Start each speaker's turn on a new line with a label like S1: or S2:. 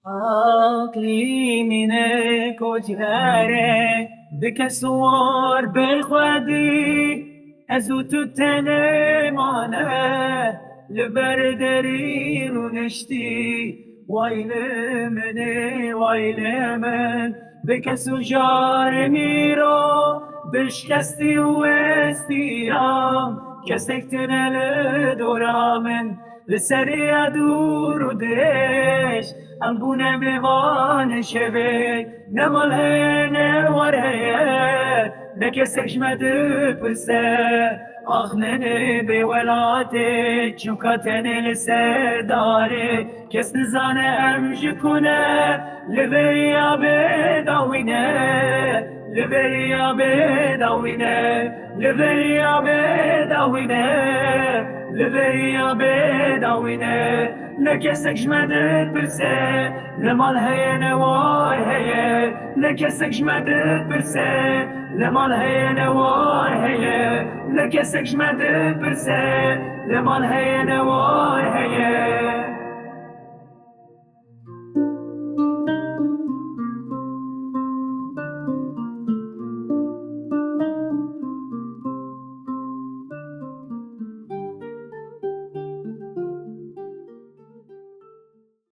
S1: عقلی مینه کجهره بکسور بخوادی از او تو تنه مانه لبر دری رو نشتی وایل منه وایل من بکسو جار میرو بشکستی و استیام کسک تنل دورامن لسری دور و درش ام بونه میوان شوی نماله نواره نکسش مده پرسه آخ ننه به ولاته چوکاتنه لسر داره کس نزانه امج کنه لبریا بداوینه لبریا بداوینه لبریا بداوینه لبریا بداوینه نکسک جمدت برسه لمال هی نوار هی نکسک جمدت برسه لمال هی نوار هی نکسک جمدت برسه لمال هی نوار هی